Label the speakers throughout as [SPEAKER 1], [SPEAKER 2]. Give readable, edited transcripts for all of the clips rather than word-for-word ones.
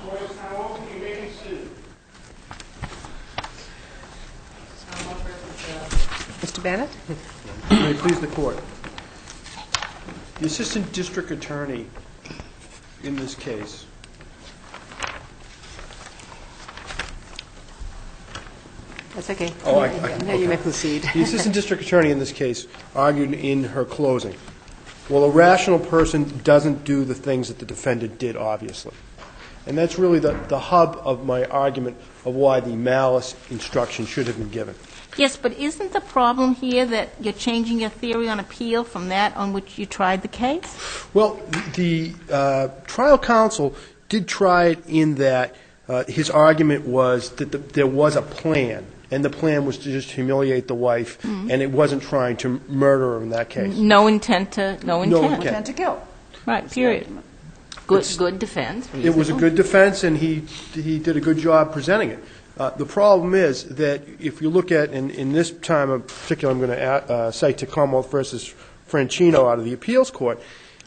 [SPEAKER 1] Court is now open. You may be seated.
[SPEAKER 2] Mr. Bennett?
[SPEAKER 3] May it please the Court. The Assistant District Attorney in this case
[SPEAKER 2] That's okay.
[SPEAKER 3] No,
[SPEAKER 2] you may proceed.
[SPEAKER 3] The Assistant District Attorney in this case argued in her closing, well, a rational person doesn't do the things that the defendant did, obviously. And that's really the hub of my argument of why the malice instruction should have been given.
[SPEAKER 4] Yes, but isn't the problem here that you're changing your theory on appeal from that on which you tried the case?
[SPEAKER 3] Well, the trial counsel did try it in that his argument was that there was a plan, and the plan was to just humiliate the wife, and it wasn't trying to murder her in that case.
[SPEAKER 4] No intent to
[SPEAKER 2] kill.
[SPEAKER 4] Right, period. Good defense. Reasonable.
[SPEAKER 3] It was a good defense, and he did a good job presenting it. The problem is that if you look at, in this time in particular, I'm going to cite to Commonwealth versus Francino out of the appeals court,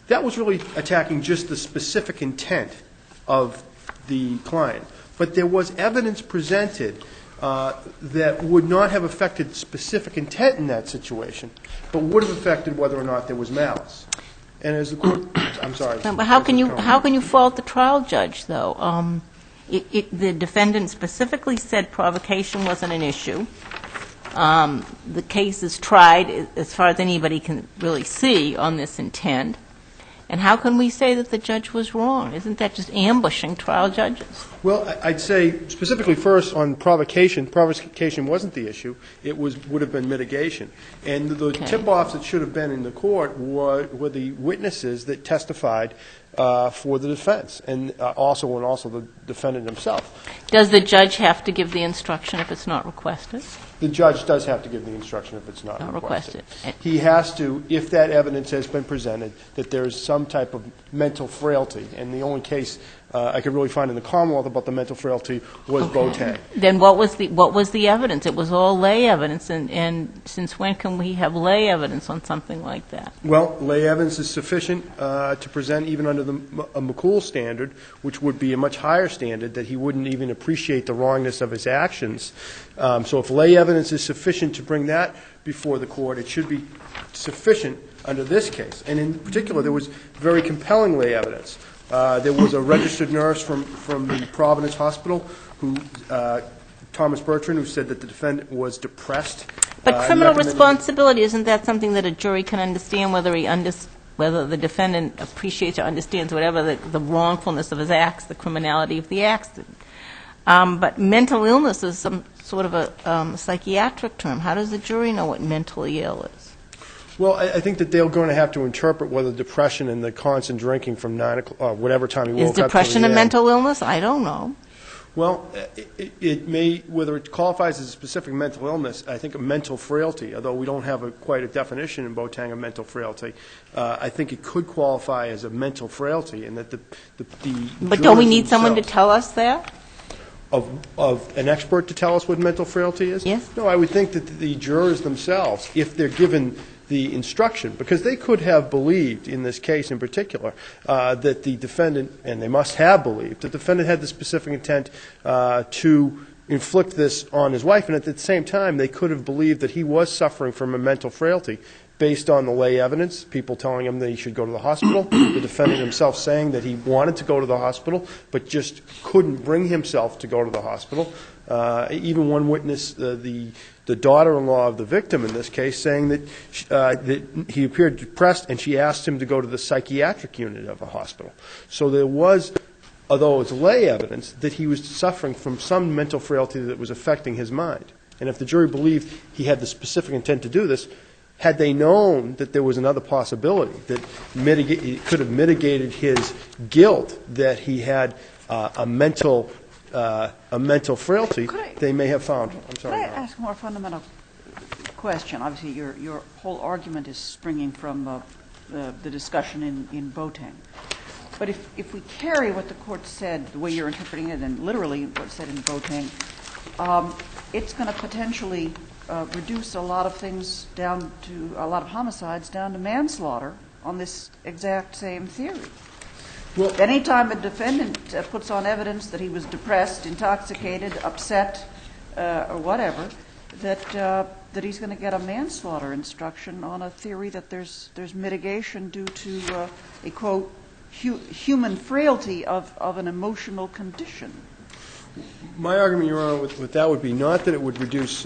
[SPEAKER 3] that was really attacking just the specific intent of the client. But there was evidence presented that would not have affected specific intent in that situation, but would have affected whether or not there was malice. And as the court, I'm sorry.
[SPEAKER 4] But how can you fault the trial judge, though? The defendant specifically said provocation wasn't an issue. The case is tried, as far as anybody can really see, on this intent. And how can we say that the judge was wrong? Isn't that just ambushing trial judges?
[SPEAKER 3] Well, I'd say specifically first on provocation. Provocation wasn't the issue. It would have been mitigation. And the tip-offs that should have been in the court were the witnesses that testified for the defense, and also the defendant himself.
[SPEAKER 4] Does the judge have to give the instruction if it's not requested?
[SPEAKER 3] The judge does have to give the instruction if it's not requested. He has to, if that evidence has been presented, that there is some type of mental frailty. And the only case I could really find in the Commonwealth about the mental frailty was Boateng.
[SPEAKER 4] Then what was the evidence? It was all lay evidence, and since when can we have lay evidence on something like that? Well,
[SPEAKER 3] lay evidence is sufficient to present even under a McCool standard, which would be a much higher standard, that he wouldn't even appreciate the wrongness of his actions. So if lay evidence is sufficient to bring that before the court, it should be sufficient under this case. And in particular, there was very compelling lay evidence. There was a registered nurse from the Providence Hospital, Thomas Bertrand, who said that the defendant was depressed.
[SPEAKER 4] But criminal responsibility, isn't that something that a jury can understand, whether the defendant appreciates or understands whatever the wrongfulness of his acts, the criminality of the acts? But mental illness is some sort of a psychiatric term. How does the jury know what mentally ill is?
[SPEAKER 3] Well, I think that they're going to have to interpret whether depression and the constant drinking from 9 o'clock, or whatever time he woke up.
[SPEAKER 4] Is depression a mental illness? I don't know.
[SPEAKER 3] Well, it may, whether it qualifies as a specific mental illness, I think a mental frailty, although we don't have quite a definition in Boateng of mental frailty, I think it could qualify as a mental frailty, and that the
[SPEAKER 4] But don't we need someone to tell us that?
[SPEAKER 3] Of an expert to tell us what mental frailty is?
[SPEAKER 4] Yes.
[SPEAKER 3] No, I would think that the jurors themselves, if they're given the instruction, because they could have believed, in this case in particular, that the defendant, and they must have believed, the defendant had the specific intent to inflict this on his wife, and at the same time they could have believed that he was suffering from a mental frailty based on the lay evidence, people telling him that he should go to the hospital, the defendant himself saying that he wanted to go to the hospital but just couldn't bring himself to go to the hospital. Even one witness, the daughter-in-law of the victim in this case, saying that he appeared depressed and she asked him to go to the psychiatric unit of a hospital. So there was, although it's lay evidence, that he was suffering from some mental frailty that was affecting his mind. And if the jury believed he had the specific intent to do this, had they known that there was another possibility that could have mitigated his guilt, that he had a mental frailty, they may have found. I'm sorry.
[SPEAKER 5] Could I ask a more fundamental question? Obviously, your whole argument is springing from the discussion in Boateng. But if we carry what the Court said, the way you're interpreting it, and literally what it said in Boateng, it's going to potentially reduce a lot of things down to, a lot of homicides down to manslaughter on this exact same theory.
[SPEAKER 3] Well-
[SPEAKER 5] Anytime a defendant puts on evidence that he was depressed, intoxicated, upset, or whatever, that he's going to get a manslaughter instruction on a theory that there's mitigation due to a, quote, human frailty of an emotional condition.
[SPEAKER 3] My argument, Your Honor, with that would be not that it would reduce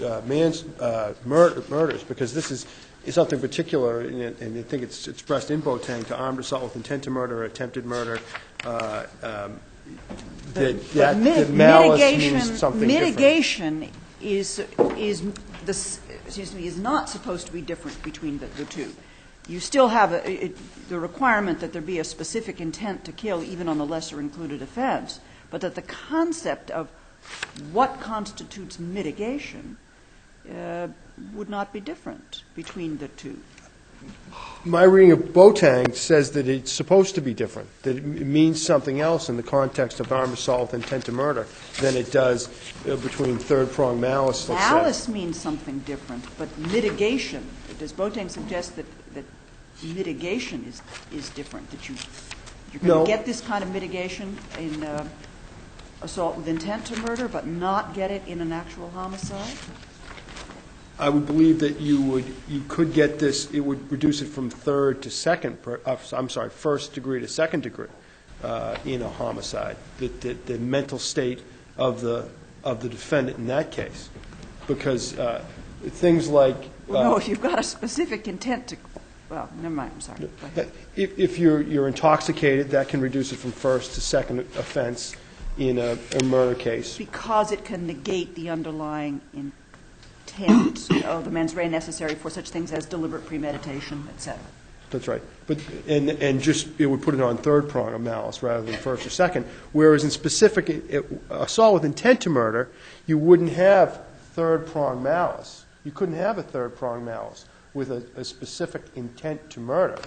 [SPEAKER 3] murders, because this is something particular, and I think it's expressed in Boateng, to armed assault with intent to murder or attempted murder, that malice means something
[SPEAKER 5] mitigation is not supposed to be different between the two. You still have the requirement that there be a specific intent to kill, even on the lesser included offense, but that the concept of what constitutes mitigation would not be different between the two.
[SPEAKER 3] My reading of Boateng says that it's supposed to be different, that it means something else in the context of armed assault with intent to murder than it does between third-pronged malice, let's say.
[SPEAKER 5] Malice means something different, but mitigation, does Boateng suggest that mitigation is different, that you're going to get this kind of mitigation in assault with intent to murder, but not get it in an actual homicide?
[SPEAKER 3] I would believe that you could get this, it would reduce it from first degree to second degree in a homicide, the mental state of the defendant in that case. Because things like...
[SPEAKER 5] no, if you've got a specific intent to... Well, never mind, I'm sorry.
[SPEAKER 3] If you're intoxicated, that can reduce it from first to second offense in a murder case. Because
[SPEAKER 5] it can negate the underlying intent of the mens rea necessary for such things as deliberate premeditation, et cetera.
[SPEAKER 3] That's right. But and just it would put it on third prong of malice rather than first or second. Whereas in specific assault with intent to murder, you wouldn't have third prong malice. You couldn't have a third prong malice with a specific intent to murder,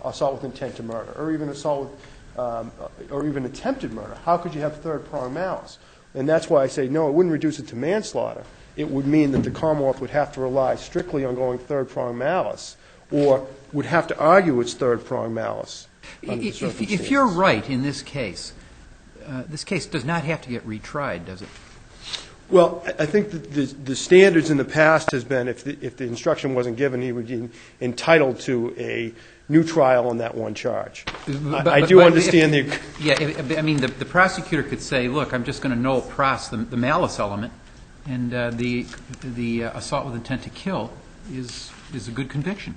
[SPEAKER 3] assault with intent to murder, or even assault with, or even attempted murder. How could you have third prong malice? And that's why I say no. It wouldn't reduce it to manslaughter. It would mean that the Commonwealth would have to rely strictly on going third prong malice, or would have to argue its third prong malice.
[SPEAKER 6] If you're right in this case does not have to get retried, does it?
[SPEAKER 3] Well, I think that the standards in the past has been if the instruction wasn't given, he would be entitled to a new trial on that one charge. I do understand the...
[SPEAKER 6] Yeah, I mean, the prosecutor could say, look, I'm just going to null pros the malice element, and the assault with intent to kill is a good conviction.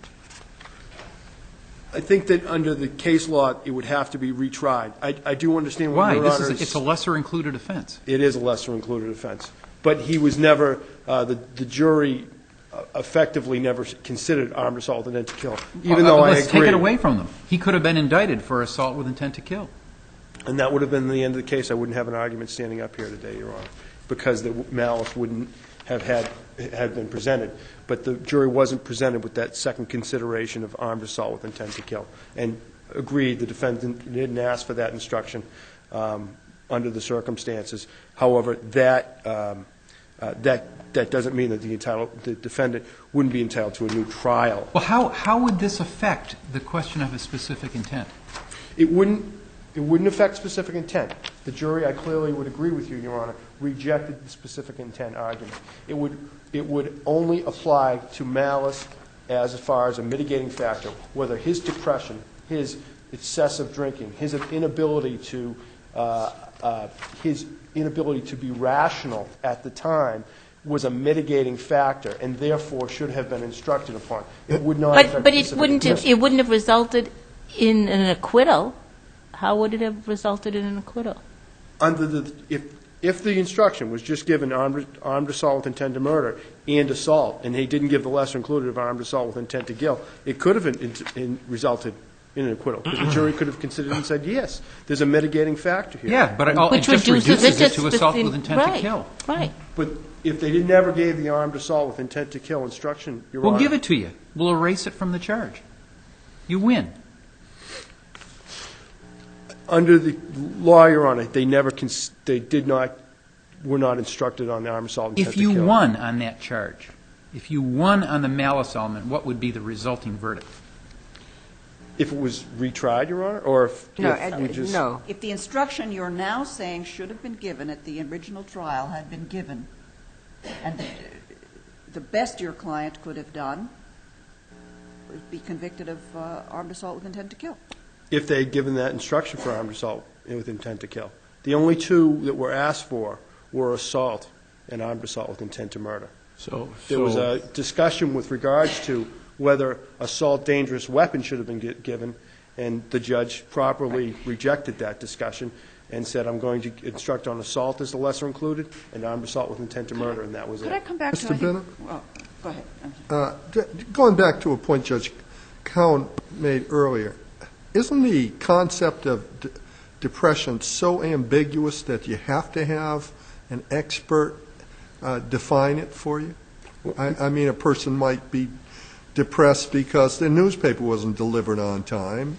[SPEAKER 3] I think that under the case law, it would have to be retried. I do understand
[SPEAKER 6] Why?
[SPEAKER 3] what Your Honor is...
[SPEAKER 6] It's a lesser included offense.
[SPEAKER 3] It is a lesser included offense. But he was never, the jury effectively never considered armed assault with intent to kill, even though I agree.
[SPEAKER 6] Let's take it away from them. He could have been indicted for assault with intent to kill.
[SPEAKER 3] And that would have been the end of the case. I wouldn't have an argument standing up here today, Your Honor, because the malice wouldn't have had been presented. But the jury wasn't presented with that second consideration of armed assault with intent to kill, and agreed the defendant didn't ask for that instruction under the circumstances. However, that doesn't mean that the defendant wouldn't be entitled to a new trial.
[SPEAKER 6] Well, how would this affect the question of a specific intent?
[SPEAKER 3] It wouldn't affect specific intent. The jury, I clearly would agree with you, Your Honor, rejected the specific intent argument. It would only apply to malice as far as a mitigating factor, whether his depression, his excessive drinking, his inability to be rational at the time was a mitigating factor, and therefore should have been instructed upon. It would not affect specific intent.
[SPEAKER 4] It wouldn't have resulted in an acquittal. How would it have resulted in an acquittal?
[SPEAKER 3] If the instruction was just given armed assault with intent to murder and assault, and he didn't give the lesser included of armed assault with intent to kill, it could have resulted in an acquittal. Because the jury could have considered and said, yes, there's a mitigating factor here.
[SPEAKER 6] Yeah, but it just reduces it to assault with intent to kill.
[SPEAKER 4] Right.
[SPEAKER 3] But if they never gave the armed assault with intent to kill instruction, Your Honor.
[SPEAKER 6] We'll give it to you. We'll erase it from the charge. You win.
[SPEAKER 3] Under the law, Your Honor, were not instructed on the armed assault intent to kill.
[SPEAKER 6] If you won on that charge, if you won on the malice element, what would be the resulting verdict?
[SPEAKER 3] If it was retried, Your Honor, or if
[SPEAKER 2] No,
[SPEAKER 3] if we just...
[SPEAKER 2] no.
[SPEAKER 5] If the instruction you're now saying should have been given at the original trial had been given, and the best your client could have done would be convicted of armed assault with intent to kill.
[SPEAKER 3] If they had given that instruction for armed assault with intent to kill. The only two that were asked for were assault and armed assault with intent to murder. There was a discussion with regards to whether assault dangerous weapon should have been given, and the judge properly rejected that discussion and said, I'm going to instruct on assault as the lesser included and armed assault with intent to murder, and that was
[SPEAKER 5] Could I
[SPEAKER 3] it.
[SPEAKER 5] come back to...
[SPEAKER 7] Mr. Bennett?
[SPEAKER 5] Well, go ahead.
[SPEAKER 7] Going back to a point Judge Cowan made earlier, isn't the concept of depression so ambiguous that you have to have an expert define it for you? I mean, a person might be depressed because the newspaper wasn't delivered on time,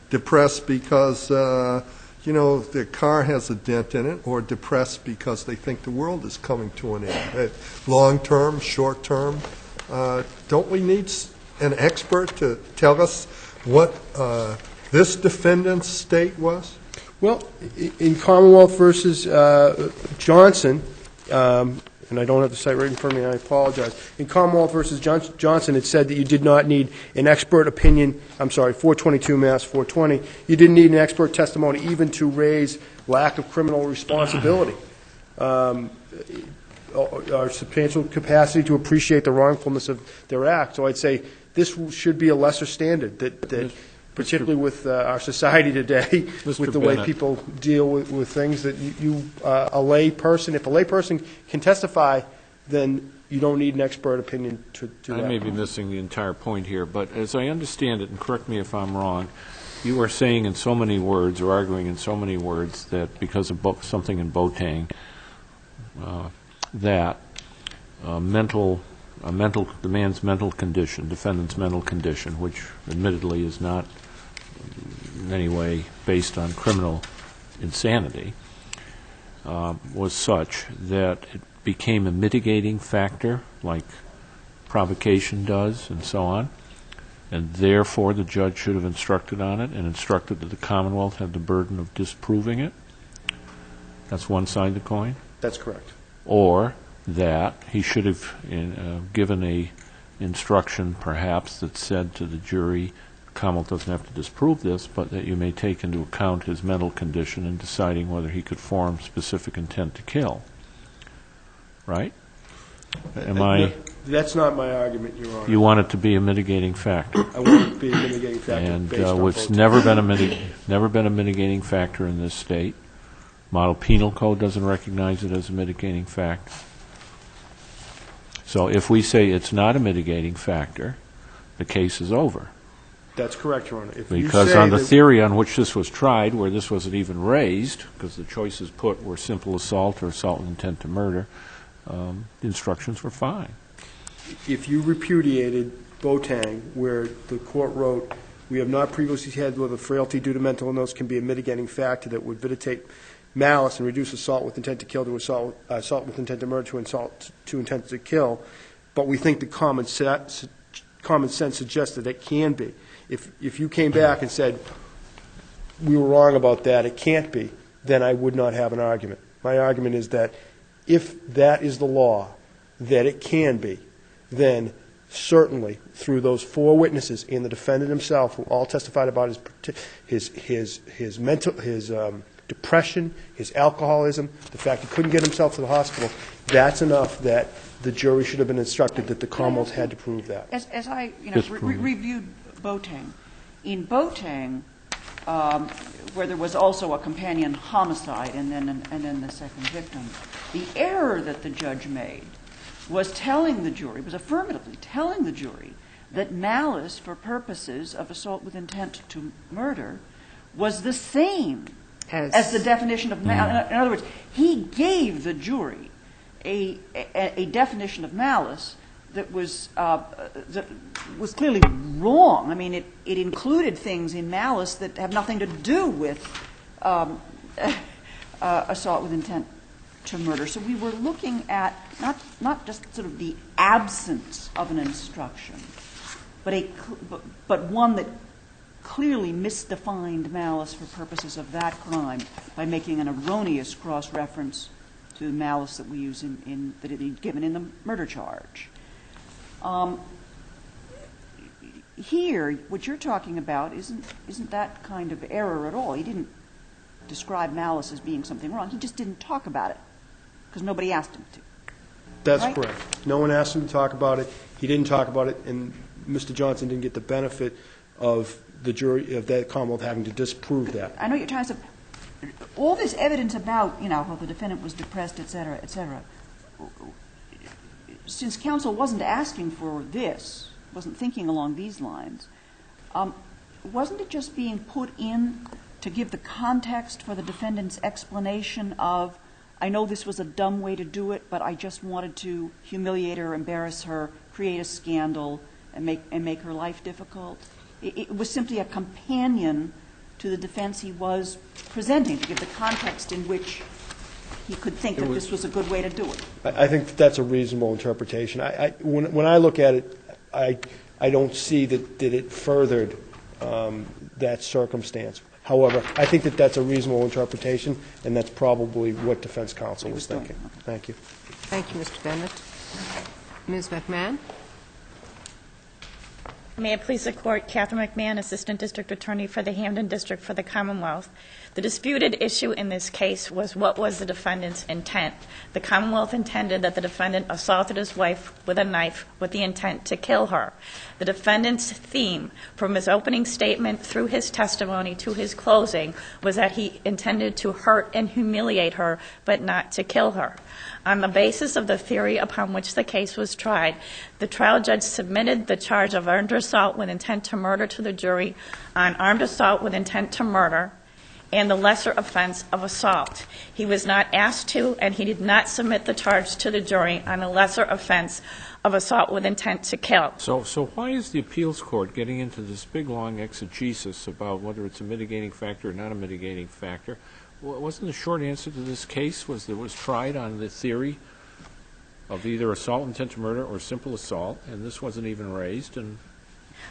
[SPEAKER 7] depressed because, their car has a dent in it, or depressed because they think the world is coming to an end. Long term, short term, don't we need an expert to tell us what this defendant's state was?
[SPEAKER 3] Well, in Commonwealth versus Johnston, and I don't have the site right in front of me, I apologize. In Commonwealth versus Johnston, it said that you did not need an expert opinion, 422 Mass 420, you didn't need an expert testimony even to raise lack of criminal responsibility or substantial capacity to appreciate the wrongfulness of their act. So I'd say this should be a lesser standard, that particularly with our society today, with the way people deal with things, that a lay person, if a lay person can testify, then you don't need an expert opinion to do that.
[SPEAKER 8] I may be missing the entire point here, but as I understand it, and correct me if I'm wrong, you are saying in so many words, or arguing in so many words, that because of something in Boateng, that the man's mental condition, defendant's mental condition, which admittedly is not in any way based on criminal insanity, was such that it became a mitigating factor, like provocation does, and so on, and therefore the judge should have instructed on it and instructed that the Commonwealth had the burden of disproving it. That's one side of the coin?
[SPEAKER 3] That's correct.
[SPEAKER 8] Or that he should have given a instruction, perhaps, that said to the jury, Commonwealth doesn't have to disprove this, but that you may take into account his mental condition in deciding whether he could form specific intent to kill. Right?
[SPEAKER 3] That's not my argument, Your Honor.
[SPEAKER 8] You want it to be a mitigating factor.
[SPEAKER 3] I want it to be a mitigating factor.
[SPEAKER 8] And
[SPEAKER 3] based on
[SPEAKER 8] it's
[SPEAKER 3] Boateng.
[SPEAKER 8] never been a mitigating factor in this state. Model Penal Code doesn't recognize it as a mitigating factor. So if we say it's not a mitigating factor, the case is over.
[SPEAKER 3] That's correct, Your Honor.
[SPEAKER 8] Because on the theory on which this was tried, where this wasn't even raised, because the choices put were simple assault or assault with intent to murder, the instructions were fine.
[SPEAKER 3] If you repudiated Boateng, where the court wrote, we have not previously had whether frailty due to mental illness can be a mitigating factor that would vitiate malice and reduce assault with intent to kill to assault with intent to murder to assault to intent to kill, but we think the common sense suggests that it can be. If you came back and said, we were wrong about that, it can't be, then I would not have an argument. My argument is that if that is the law, that it can be, then certainly through those four witnesses and the defendant himself, who all testified about his mental, his depression, his alcoholism, the fact he couldn't get himself to the hospital, that's enough that the jury should have been instructed that the Commonwealth had to prove that.
[SPEAKER 5] As I reviewed Boateng, in Boateng, where there was also a companion homicide and then the second victim, the error that the judge made was telling the jury, was affirmatively telling the jury, that malice for purposes of assault with intent to murder was the same as the definition of malice. In other words, he gave the jury a definition of malice that was clearly wrong. I mean, it included things in malice that have nothing to do with assault with intent to murder. So we were looking at not just sort of the absence of an instruction, but one that clearly misdefined malice for purposes of that crime by making an erroneous cross-reference to malice that we use that is given in the murder charge. Here, what you're talking about isn't that kind of error at all. He didn't describe malice as being something wrong. He just didn't talk about it because nobody asked him to.
[SPEAKER 3] That's
[SPEAKER 5] right?
[SPEAKER 3] correct. No one asked him to talk about it. He didn't talk about it, and Mr. Johnston didn't get the benefit of the jury, of that Commonwealth having to disprove that.
[SPEAKER 5] I know you're trying to say, all this evidence about, how the defendant was depressed, et cetera, since counsel wasn't asking for this, wasn't thinking along these lines, wasn't it just being put in to give the context for the defendant's explanation of, I know this was a dumb way to do it, but I just wanted to humiliate her, embarrass her, create a scandal, and make her life difficult? It was simply a companion to the defense he was presenting, to give the context in which he could think that this was a good way to do it.
[SPEAKER 3] I think that's a reasonable interpretation. When I look at it, I don't see that it furthered that circumstance. However, I think that that's a reasonable interpretation, and that's probably what defense counsel was thinking. Thank you.
[SPEAKER 2] Thank you, Mr. Bennett. Ms. McMahon?
[SPEAKER 9] May it please the Court, Catherine McMahon, Assistant District Attorney for the Hampden District for the Commonwealth. The disputed issue in this case was what was the defendant's intent. The Commonwealth intended that the defendant assaulted his wife with a knife with the intent to kill her. The defendant's theme from his opening statement through his testimony to his closing was that he intended to hurt and humiliate her, but not to kill her. On the basis of the theory upon which the case was tried, the trial judge submitted the charge of armed assault with intent to murder to the jury on armed assault with intent to murder and the lesser offense of assault. He was not asked to, and he did not submit the charge to the jury on the lesser offense of assault with intent to kill.
[SPEAKER 8] So why is the appeals court getting into this big, long exegesis about whether it's a mitigating factor or not a mitigating factor? Wasn't the short answer to this case was that it was tried on the theory of either assault with intent to murder or simple assault, and this wasn't even raised? And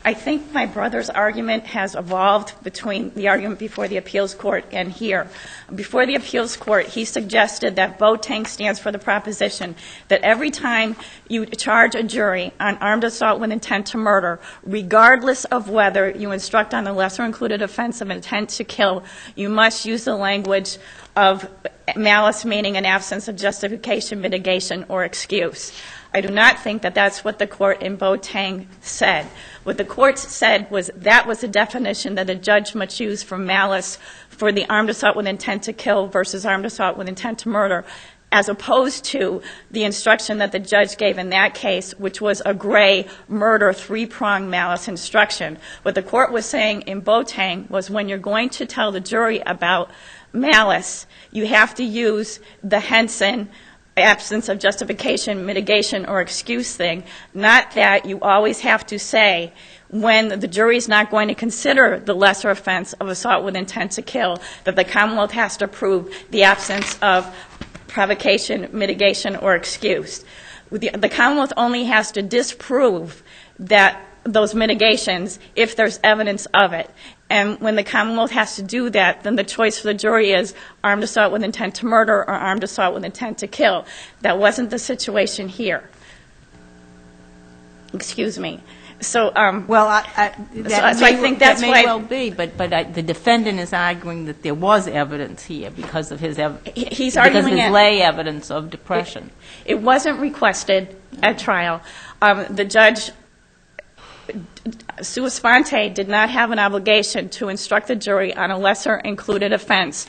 [SPEAKER 9] I think my brother's argument has evolved between the argument before the appeals court and here. Before the appeals court, he suggested that Boateng stands for the proposition that every time you charge a jury on armed assault with intent to murder, regardless of whether you instruct on the lesser included offense of intent to kill, you must use the language of malice, meaning an absence of justification, mitigation, or excuse. I do not think that that's what the court in Boateng said. What the court said was that was the definition that a judge must use for malice for the armed assault with intent to kill versus armed assault with intent to murder, as opposed to the instruction that the judge gave in that case, which was a gray murder three-pronged malice instruction. What the court was saying in Boateng was when you're going to tell the jury about malice, you have to use the Henson absence of justification, mitigation, or excuse thing, not that you always have to say when the jury is not going to consider the lesser offense of assault with intent to kill, that the Commonwealth has to prove the absence of provocation, mitigation, or excuse. The Commonwealth only has to disprove that those mitigations if there's evidence of it. And when the Commonwealth has to do that, then the choice for the jury is armed assault with intent to murder or armed assault with intent to kill. That wasn't the situation here. Excuse me. So,
[SPEAKER 2] I
[SPEAKER 4] think that's
[SPEAKER 9] why
[SPEAKER 4] well be, but the defendant is arguing that there was evidence here because of his
[SPEAKER 9] he's arguing
[SPEAKER 4] lay evidence of depression.
[SPEAKER 9] It wasn't requested at trial. The judge, sua sponte, did not have an obligation to instruct the jury on a lesser included offense.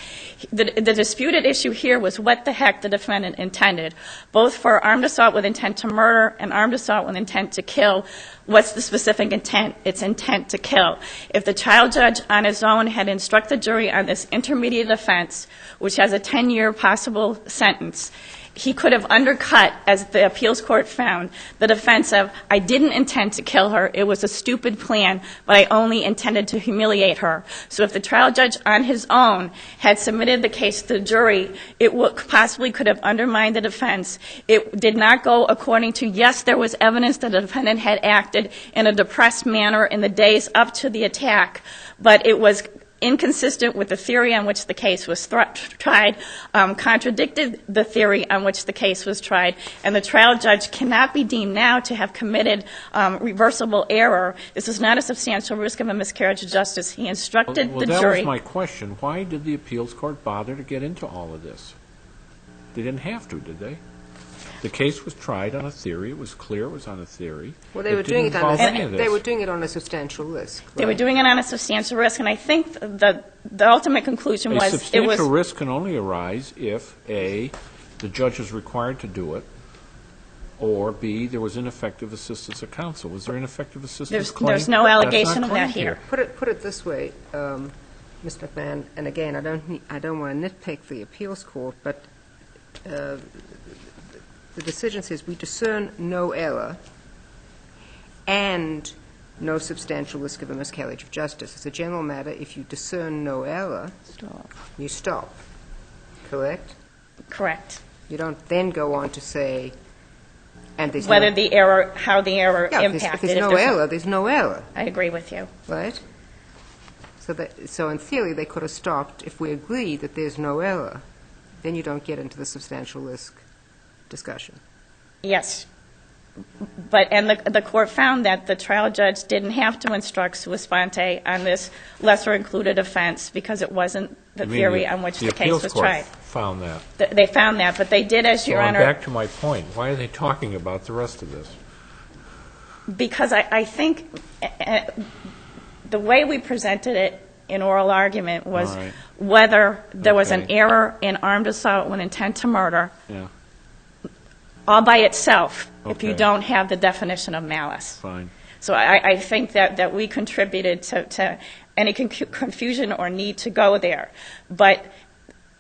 [SPEAKER 9] The disputed issue here was what the heck the defendant intended, both for armed assault with intent to murder and armed assault with intent to kill. What's the specific intent? It's intent to kill. If the trial judge on his own had instructed the jury on this intermediate offense, which has a 10-year possible sentence, he could have undercut, as the appeals court found, the defense of, I didn't intend to kill her, it was a stupid plan, but I only intended to humiliate her. So if the trial judge on his own had submitted the case to the jury, it possibly could have undermined the defense. It did not go according to, yes, there was evidence that the defendant had acted in a depressed manner in the days up to the attack, but it was inconsistent with the theory on which the case was tried, contradicted the theory on which the case was tried, and the trial judge cannot be deemed now to have committed reversible error. This is not a substantial risk of a miscarriage of justice. He instructed the
[SPEAKER 8] that
[SPEAKER 9] jury.
[SPEAKER 8] Was my question. Why did the appeals court bother to get into all of this? They didn't have to, did they? The case was tried on a theory. It was clear it was on a theory.
[SPEAKER 2] Well, they were doing it on a substantial risk. Right?
[SPEAKER 9] They were doing it on a substantial risk, and I think the ultimate conclusion was
[SPEAKER 8] substantial risk can only arise if A, the judge is required to do it, or B, there was ineffective assistance of counsel. Was there ineffective assistance claim?
[SPEAKER 9] There's no allegation of that here.
[SPEAKER 2] Put it this way, Mr. McMahon, and again, I don't want to nitpick the appeals court, but the decision says we discern no error and no substantial risk of a miscarriage of justice. As a general matter, if you discern no error, you stop. Correct?
[SPEAKER 9] Correct.
[SPEAKER 2] You don't then go on to say, and there's
[SPEAKER 9] whether the error, how the error impacted.
[SPEAKER 2] If there's no error, there's no error.
[SPEAKER 9] I agree with you.
[SPEAKER 2] Right? So in theory, they could have stopped if we agree that there's no error. Then you don't get into the substantial risk discussion.
[SPEAKER 9] Yes. And the court found that the trial judge didn't have to instruct sua sponte on this lesser included offense because it wasn't the theory on which the case was tried.
[SPEAKER 8] The appeals court found that.
[SPEAKER 9] They found that, but they did, as Your Honor.
[SPEAKER 8] So I'm back to my point. Why are they talking about the rest of this?
[SPEAKER 9] Because I think the way we presented it in oral argument was whether there was an error in armed assault with intent to murder.
[SPEAKER 8] Yeah.
[SPEAKER 9] All by itself, if you don't have the definition of malice.
[SPEAKER 8] Fine.
[SPEAKER 9] So I think that we contributed to any confusion or need to go there. But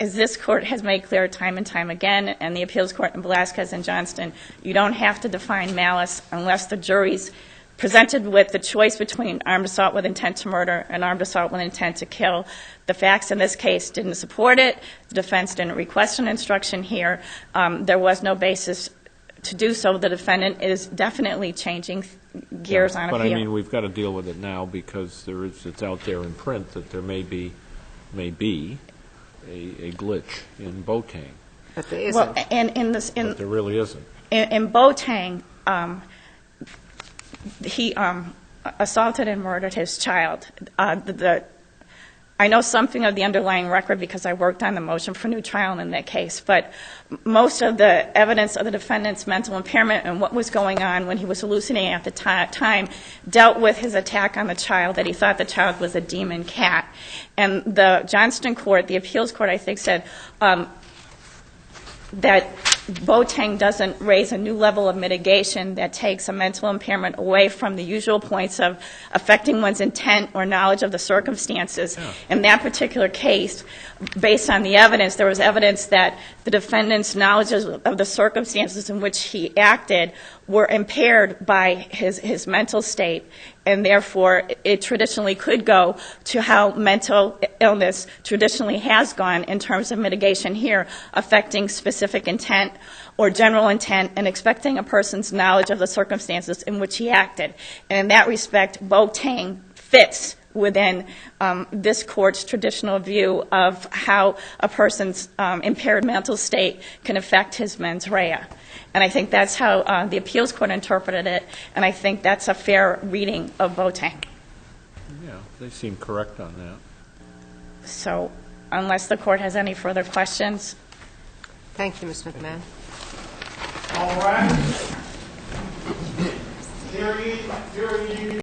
[SPEAKER 9] as this court has made clear time and time again, and the appeals court in Velazquez and Johnston, you don't have to define malice unless the jury's presented with the choice between armed assault with intent to murder and armed assault with intent to kill. The facts in this case didn't support it. The defense didn't request an instruction here. There was no basis to do so. The defendant is definitely changing gears on appeal.
[SPEAKER 8] But I mean, we've got to deal with it now because it's out there in print that there may be a glitch in Boateng.
[SPEAKER 2] But there isn't.
[SPEAKER 8] But there really isn't.
[SPEAKER 9] In Boateng, he assaulted and murdered his child. I know something of the underlying record because I worked on the motion for new trial in that case, but most of the evidence of the defendant's mental impairment and what was going on when he was hallucinating at the time dealt with his attack on the child, that he thought the child was a demon cat. And the Johnston court, the appeals court, I think, said that Boateng doesn't raise a new level of mitigation that takes a mental impairment away from the usual points of affecting one's intent or knowledge of the circumstances. Yeah. In that particular case, based on the evidence, there was evidence that the defendant's knowledge of the circumstances in which he acted were impaired by his mental state, and therefore it traditionally could go to how mental illness traditionally has gone in terms of mitigation here, affecting specific intent or general intent and expecting a person's knowledge of the circumstances in which he acted. And in that respect, Boateng fits within this court's traditional view of how a person's impaired mental state can affect his mens rea. And I think that's how the appeals court interpreted it, and I think that's a fair reading of Boateng.
[SPEAKER 8] Yeah, they seem correct on that.
[SPEAKER 9] So unless the court has any further questions.
[SPEAKER 2] Thank you, Ms. McMahon.
[SPEAKER 1] All right. Hearing you.